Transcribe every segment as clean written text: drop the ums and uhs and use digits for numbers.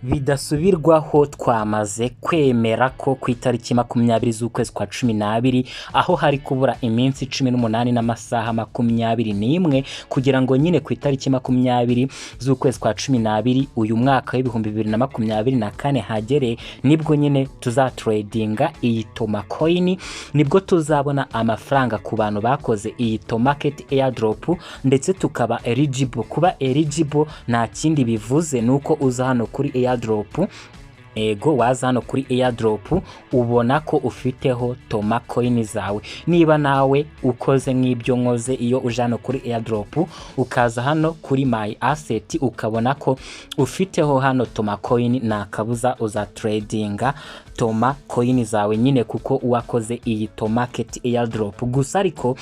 bidasubirwaho twamaze kwemera ko ku itariki 20 z'ukwezi kwa 12 aho hari kubura iminsi 18 n'amasaha 21 kugira ngo nyine ku itariki 20 z'ukwezi kwa 12 uyu mwaka w'ibihumbi 2024 hagere, nibwo nyine tuzatradinga iyi Toma coin, nibwo tuzabona amafaranga ku bantu bakoze iyi Tomarket Airdrop, ndetse tukaba eligible. Kuba eligible nta kindi bivuze nuko uza hano kuri Airdrop, ego waza hano kuri Airdrop ubona ko ufiteho Toma coin zawe. Niba nawe ukoze nk'ibyo nkoze, iyo uje hano kuri Airdrop ukaza hano kuri my asset ukabona ko ufiteho hano Toma coin, nakabuza uza tradinga Toma coin zawe nyine kuko uwakoze iyi Tomarket Airdrop. Gusa ariko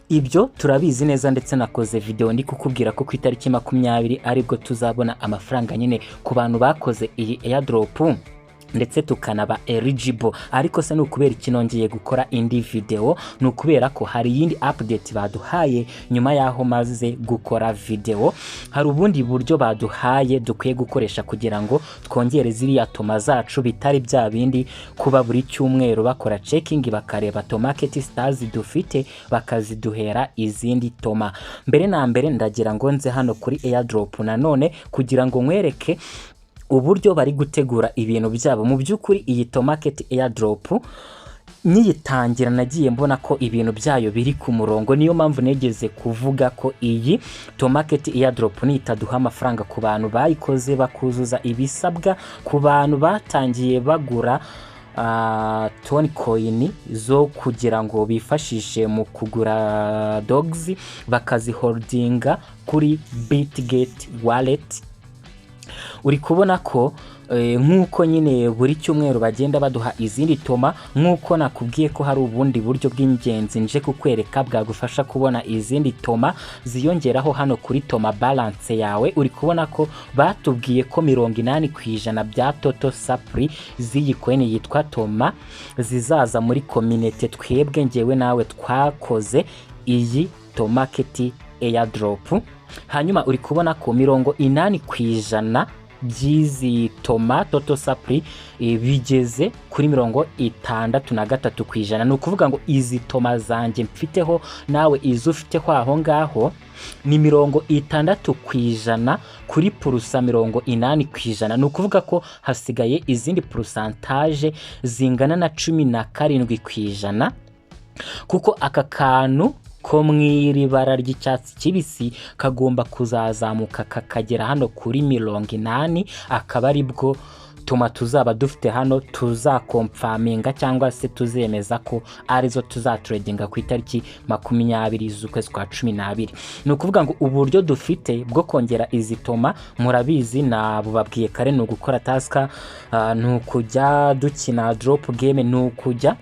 ibyo turabizi neza, ndetse nakoze video ndi kukubwira ko ku itariki 20 aribwo tuzabona amafaranga nyine ku bantu bakoze iyi Airdrop, ndetse tukanaba eligible. Ariko se nukubera ikinongeye gukora indi video, nukubera ko hari yindi update baduhaye nyuma yaho maze gukora video. Hari ubundi buryo baduhaye dukwiye gukoresha kugira ngo twongere ziriya Toma zacu, bitari bya bindi kuba buri cyumweru bakora checking bakareba Tomarket stars dufite bakaziduhera izindi Toma. Mbere na mbere ndagira ngo nze hano kuri Airdrop nanone kugira ngo nkwereke uburyo bari gutegura ibintu byabo. Mu byukuri iyi Tomarket Airdrop nyitangira nagiye mbona ko ibintu byayo biri ku murongo, niyo mpamvu negeze kuvuga ko iyi Tomarket Airdrop nitaduha amafaranga ku bantu bayikoze bakuzuza ibisabwa, ku bantu batangiye bagura toni coin zo kugira ngo bifashishe mu kugura dogs bakaziholdinga kuri Bitget wallet. Uri kubona ko nkuko nyine buri cyumweru bagenda baduha izindi Toma, nkuko nakubwiye ko hari ubundi buryo bw'ingenzi nje kukwereka bwagufasha kubona izindi Toma ziyongeraho hano kuri Toma balance yawe. Uri kubona ko batubwiye ko 80% bya total supply z'iyi coin yitwa Toma zizaza muri community twebwe ngewe nawe twakoze iyi Tomarket Airdrop. Hanyuma uri kubona ko 80% by'izi Toma total supply bigeze kuri 63%. Ni ukuvuga ngo izi Toma zanjye mfiteho nawe izo ufiteho aho ngaho ni 60% kuri purusa 80%. Ni ukuvuga ko hasigaye izindi pourcentage zingana na 17%, kuko aka kantu ko mwiri bara ry'icyatsi kibisi kagomba kuzazamuka kakagera hano kuri 80, akaba aribwo Toma tuzaba dufite hano tuzakonfaminga cyangwa se tuzemeza ko arizo tuzatradinga ku itariki 20 z'ukwezi kwa 12. Ni ukuvuga ngo uburyo dufite bwo kongera izi Toma murabizi, nabubabwiye kare, no gukora task, no kujya dukina drop game, no kujya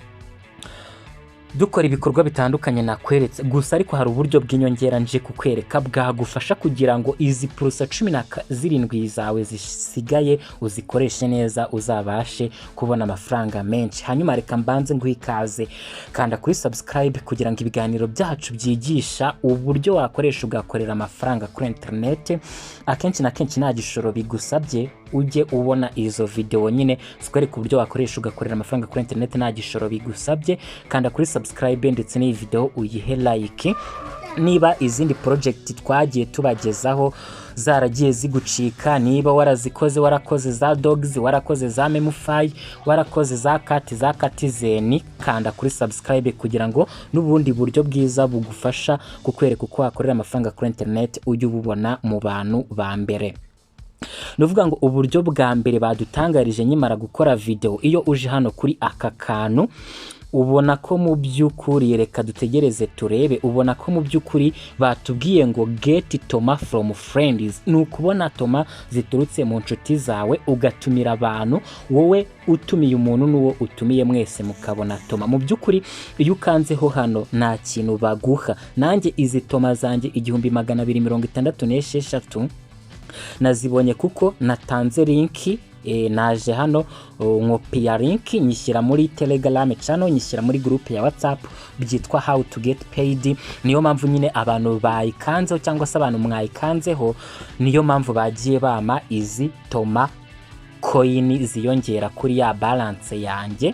dukora ibikorwa bitandukanye nakweretse. Gusa ariko hari uburyo bw'inyongera nje kukwereka bwagufasha kugira ngo izi purusa 17 zawe zisigaye uzikoreshe neza, uzabashe kubona amafaranga menshi. Hanyuma reka mbanze nguhikaze, kanda kuri subscribe kugira ngo ibiganiro byacu byigisha uburyo wakoresha ugakorera amafaranga kuri internet. Akenshi na kenshi nta gishoro bigusabye, ujye ubona izo video nyine zikwereka uburyo wakoresha ugakorera amafaranga kuri internet nta gishoro bigusabye. Kanda kuri subscribe ndetse n'iyi video uyihe like. Niba izindi project twagiye tubagezaho zaragiye zigucika, niba warazikoze, warakoze za dogs, warakoze za memufy, warakoze za Citizen, kanda kuri subscribe kugira ngo n'ubundi buryo bwiza bugufasha kukwereka uko wakorera amafaranga kuri internet ujye ububona mu bantu ba mbere. Nuvuga ngo uburyo bwa mbere badutangarije nyimara gukora video, iyo uje hano kuri aka kantu ubona ko mu byukuri, reka dutegereze turebe, ubona ko mu byukuri batubwiye ngo get Toma from friends. Nukubona Toma ziturutse mu nshuti zawe, ugatumira abantu, wowe utumiye umuntu n'uwo utumiye mwese mukabona Toma. Mu byukuri iyo ukanzeho hano nta kintu baguha. Nanjye izi Toma zanjye 1266 nazibonye kuko natanze linki, naje hano nkopiya link nyishyira muri Telegram channel, nyishyira muri group ya Wattspp byitwa how to get paid. Niyo mpamvu nyine abantu bayikanzeho cyangwa se abantu mwayikanzeho, niyo mpamvu bagiye bama izi Toma coin ziyongera kuri ya balance yanjye.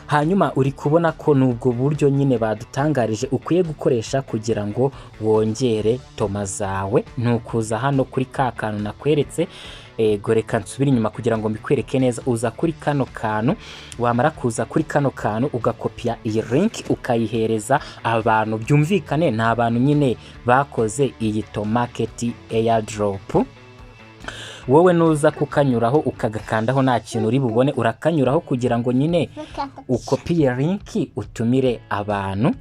Hanyuma uri kubona ko nubwo buryo nyine badutangarije ukwiye gukoresha kugira ngo wongere toma zawe. Nukuza hano kuri ka kantu nakweretse, reka nsubire inyuma kugira ngo mbikwereke neza. Uza kuri kano kantu, wamara kuza kuri kano kantu ugakopia iyi link ukayihereza abantu, byumvikane nta bantu nyine bakoze iyi Tomarket Airdrop. Wowe nuza kukanyuraho ukagakandaho nta kintu uri bubone, urakanyuraho kugira ngo nyine ukopiye link utumire abantu.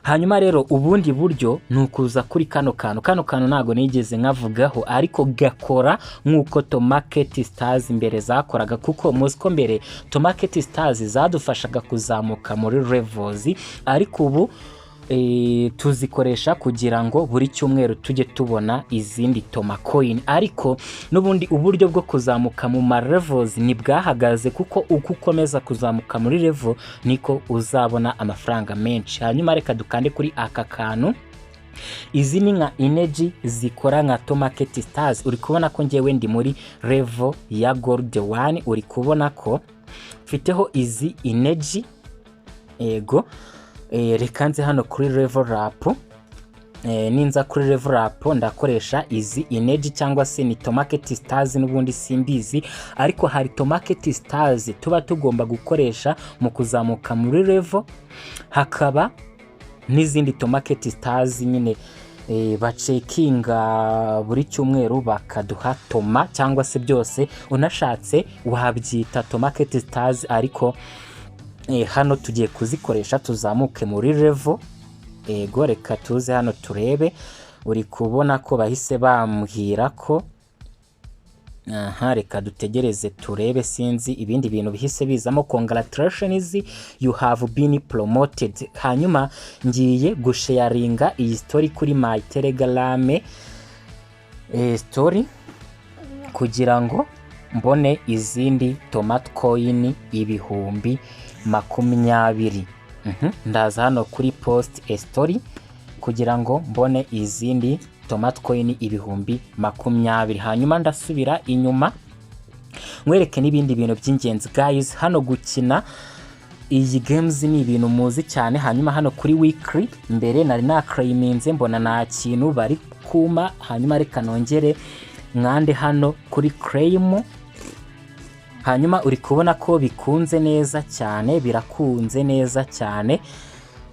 Hanyuma rero ubundi buryo nukuza kuri kano kantu ntago nigeze nkavugaho, ariko gakora nkuko Tomarket Stars imbere zakoraga, kuko muzi ko mbere Tomarket Stars zadufashaga kuzamuka muri levels, ariko ubu tuzikoresha kugira ngo buri cyumweru tujye tubona izindi toma coin. Ariko nubundi uburyo bwo kuzamuka mu ma levels nibwahagaze, kuko uko ukomeza kuzamuka muri level niko uzabona amafaranga menshi. Hanyuma reka dukande kuri aka kantu. Izi ni nka energy zikora nka Tomarket Stars. Uri kubona ko ngewe ndi muri level ya gold 1. Uri kubona ko mfiteho izi energy. Ego reka nze hano kuri level up. Ninza kuri level up ndakoresha izi energy cyangwa se ni Tomarket Stars, n'ubundi simbizi, ariko hari Tomarket Stars tuba tugomba gukoresha mu kuzamuka muri level, hakaba n'izindi Tomarket Stars nyine bacekinga buri cyumweru bakaduha toma, cyangwa se byose unashatse wabyita Tomarket Stars, ariko hano tugiye kuzikoresha tuzamuke muri level. Ego reka tuze hano turebe. Uri kubona ko bahise bambwira ko reka dutegereze turebe, sinzi ibindi bintu bihise bizamo. Congratulations, you have been promoted. Hanyuma ngiye gusharinga iyi story kuri my Telegram story kugira ngo mbone izindi tomato coin 20,020. Ndaza hano kuri post story kugira ngo mbone izindi tomato coin 20,020. Hanyuma ndasubira inyuma mwereke n'ibindi bintu by'ingenzi guys. Hano gukina iyi games ni ibintu muzi cyane. Hanyuma hano kuri weekly mbere nari naklayiminze mbona nta kintu bari kuma. Hanyuma reka nongere mwande hano kuri claim. Hanyuma uri kubona ko bikunze neza cyane, birakunze neza cyane.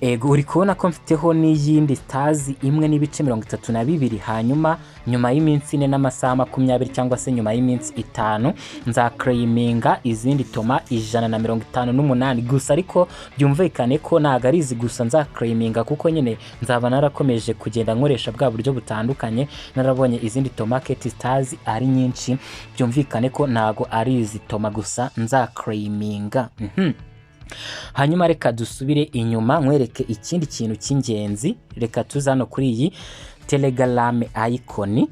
Ego uri kubona ko mfiteho n'iyindi stars 1.32. Hanyuma nyuma y'iminsi 4 n'amasaha 20 cyangwa se nyuma y'iminsi 5 nza claiminga izindi toma 158 gusa. Ariko byumvikane ko ntago ari izi gusa nza claiminga, kuko nyine nzaba narakomeje kugenda nkoresha bwa buryo butandukanye. Narabonye izindi Tomarket Stars ari nyinshi, byumvikane ko ntago ari izi toma gusa nza claiminga. Hanyuma reka dusubire inyuma nkwereke ikindi kintu cy'ingenzi. Reka tuza hano kuri iyi Telegram icon.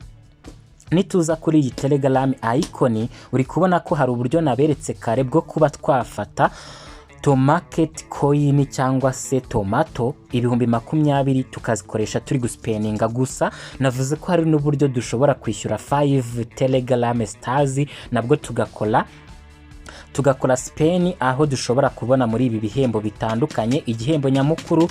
Nituza kuri iyi Telegram icon uri kubona ko hari uburyo naberetse kare bwo kuba twafata Tomarket coin cyangwa se tomato 20,020 tukazikoresha turi guspeninga. Gusa navuze ko hari n'uburyo dushobora kwishyura 5 Telegram Stars, nabwo tugakora Spain, aho dushobora kubona muri ibi bihembo bitandukanye. Igihembo nyamukuru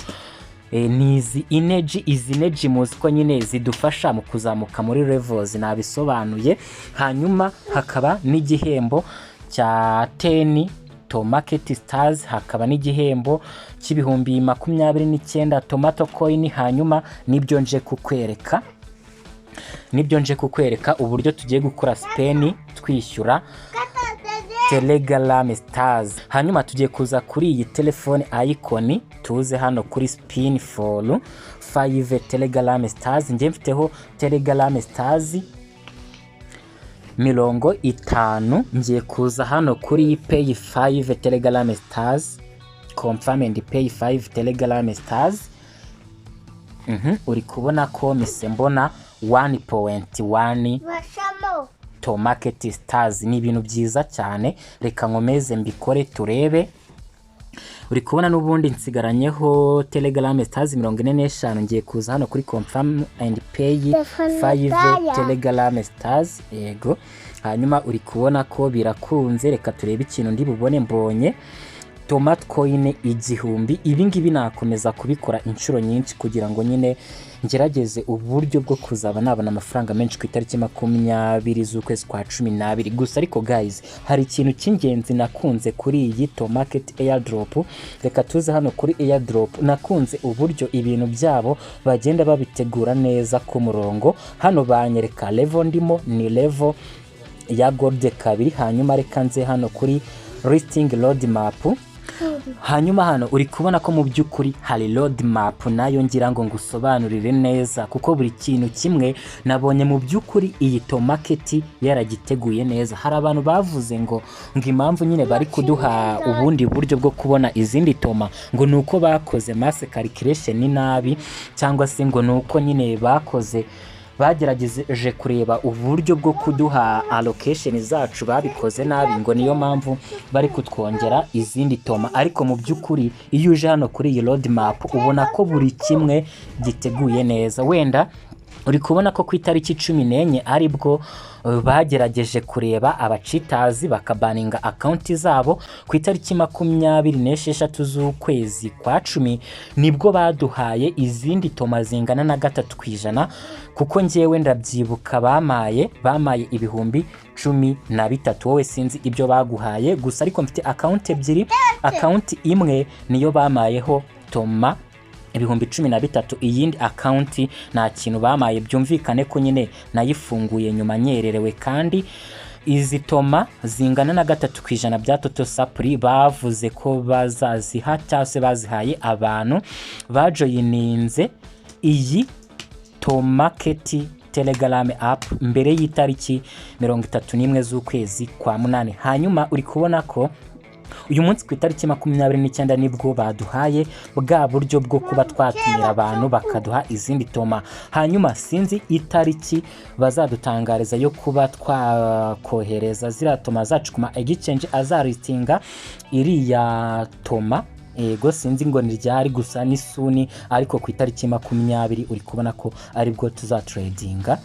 ni izi energy muzi ko nyine zidufasha mu kuzamuka muri levels, nabisobanuye. Hanyuma hakaba n'igihembo cya 10 Tomarket Stars, hakaba n'igihembo cy'29 tomato coin. Hanyuma nibyo nje kukwereka uburyo tugiye gukora Spain twishyura Telegram Stars. Hanyuma tugiye kuza kuri iyi telefone icon, tuze hano kuri spin for 5 Telegram Stars. Nje mfiteho Telegram Stars 50. Ngiye kuza hano kuri pay 5 Telegram Stars, confirm and pay 5 Telegram Stars. Uri kubona ko mise mbona 1.1 Tomarket Stars. Ni ibintu byiza cyane, reka nkomeze mbikore turebe. uri kubona n'ubundi nsigaranyeho Telegram stars 45 ngiye kuza hano kuri confirm and pay 5 Telegram stars yego. Hanyuma uri kubona ko birakunze, reka turebe ikintu ndi bubone. Mbonye Toma coin 1000. Ibi ngibi nakomeza kubikora inshuro nyinshi kugira ngo nyine ngerageze uburyo bwo kuzaba nabona amafaranga menshi ku itariki 20 z'ukwezi kwa 12. Gusa ariko guys, hari ikintu cy'ingenzi nakunze kuri iyi Tomarket Airdrop. Reka tuze hano kuri Airdrop. Nakunze uburyo ibintu byabo bagenda babitegura neza ku murongo. Hano banyereka level ndimo ni level ya gold 2. Hanyuma reka nze hano kuri listing roadmap. Hanyuma hano uri kubona ko mu by'ukuri hari roadmap nayo ngira ngo ngusobanurire neza, kuko buri kintu kimwe nabonye mu by'ukuri iyi Tomarket yaragiteguye neza. Hari abantu bavuze ngo impamvu nyine bari kuduha ubundi buryo bwo kubona izindi Toma ngo nuko bakoze mass calculation nabi, cyangwa se ngo nuko nyine bagerageje kureba uburyo bwo kuduha allocation zacu babikoze nabi, ngo niyo mpamvu bari kutwongera izindi Toma. Ariko mu by'ukuri iyo uje hano kuri iyi roadmap ubona ko buri kimwe giteguye neza. Wenda uri kubona ko ku itariki 14 aribwo bagerageje kureba abacitazi bakabaninga account zabo. Ku itariki 26 z'ukwezi kwa 10 nibwo baduhaye izindi Toma zingana na 3%, kuko ngewe ndabyibuka bamaye ibihumbi 13. Wowe sinzi ibyo baguhaye, gusa ariko mfite account ebyiri. Account imwe niyo bamayeho Toma ibihumbi 13, iyindi account nta kintu bamaye. Byumvikane ko nyine nayifunguye nyuma nyererewe, kandi izi Toma zingana na 3% bya total supply bavuze ko bazaziha cyase bazihaye abantu bajoyininze iyi Tomarket Telegram app mbere y'itariki 31 z'ukwezi kwa 8. Hanyuma uri kubona ko uyu munsi ku itariki 29 nibwo baduhaye bwa buryo bwo kuba twatumira abantu bakaduha izindi Toma. Hanyuma sinzi itariki bazadutangariza yo kuba twakohereza zira Toma zacu kuma exchange azaritinga iriya Toma. Ego sinzi ngo niryari, gusa ni suni, ariko ku itariki 20 uri kubona ko aribwo tuzatradinga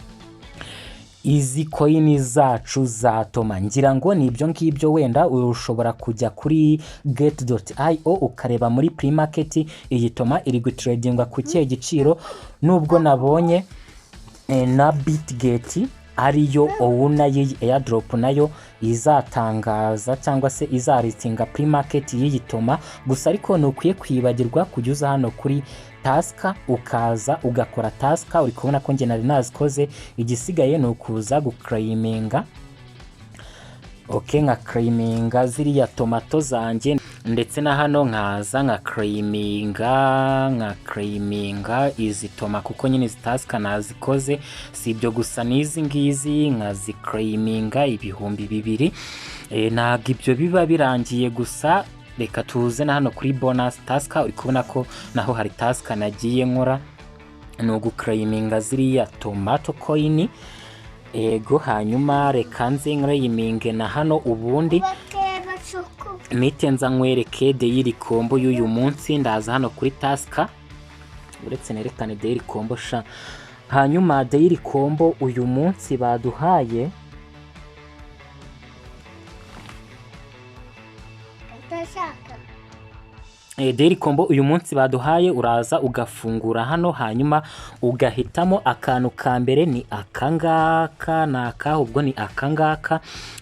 izi coin zacu za Toma. Ngira ngo ni ibyo ngibyo. Wenda ushobora kujya kuri get.io ukareba muri pre-market iyi Toma iri gutradinga ku kihe giciro, nubwo nabonye na Bitget ariyo owuna y'iyi Airdrop nayo izatangaza cyangwa se izaritinga pre-market y'iyi Toma. Gusa ariko nukwiye kwibagirwa kujya hano kuri taska ukaza ugakora taska. Uri kubona ko nge nari nazikoze, igisigaye ni ukuza guclaiminga. Nka claiminga ziriya tomato zanjye, ndetse na hano nkaza nka claiminga izi Toma, kuko nyine zitaska nazikoze. Si ibyo gusa, nizi ngizi nkazi claiminga ibihumbi 2. Ntabwo ibyo biba birangiye gusa. Reka tuze na hano kuri bonus task. Uri kubona ko naho hari task nagiye nkora, no guclaiminga ziriya tomato coin. Ego hanyuma reka nze claiminge na hano, ubundi mitenza nkwereke daily combo y'uyu munsi. Ndaza hano kuri task, uretse nerekane daily combo sha. Hanyuma daily combo uyu munsi baduhaye daily combo uyu munsi baduhaye, uraza ugafungura hano, hanyuma ugahitamo akantu ka mbere ni akangaka, naka ubwo ni akangaka,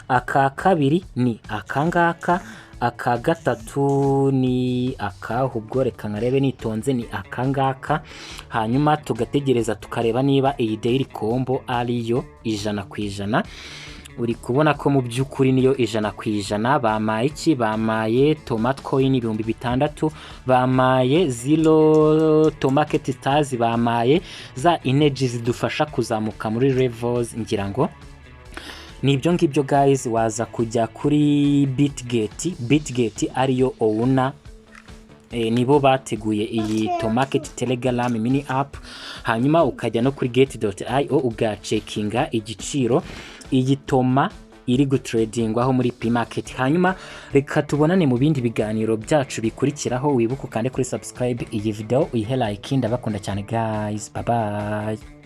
aka kabiri ni akangaka, aka gatatu ni aka ubwo reka nkarebe nitonze ni akangaka. Hanyuma tugategereza tukareba niba iyi daily combo ariyo 100%. Uri kubona ko mu by'ukuri niyo 100%. Bamaye iki? Bamaye tomato coin 6,000, bamaye zero Tomarket stars, bamaye za energy zidufasha kuzamuka muri levels. Ngira ngo ni ibyo ngibyo guys. Waza kujya kuri Bitget ariyo owuna, nibo bateguye iyi Tomarket Telegram mini app. Hanyuma ukajya no kuri get.io ugacekinga igiciro. Iyi Toma iri gutradingwaho muri Tomarket. Hanyuma reka tubonane mu bindi biganiro byacu bikurikiraho. Wibuke kandi kuri subscribe iyi video uyihe like. Ndabakunda cyane guys, bye bye.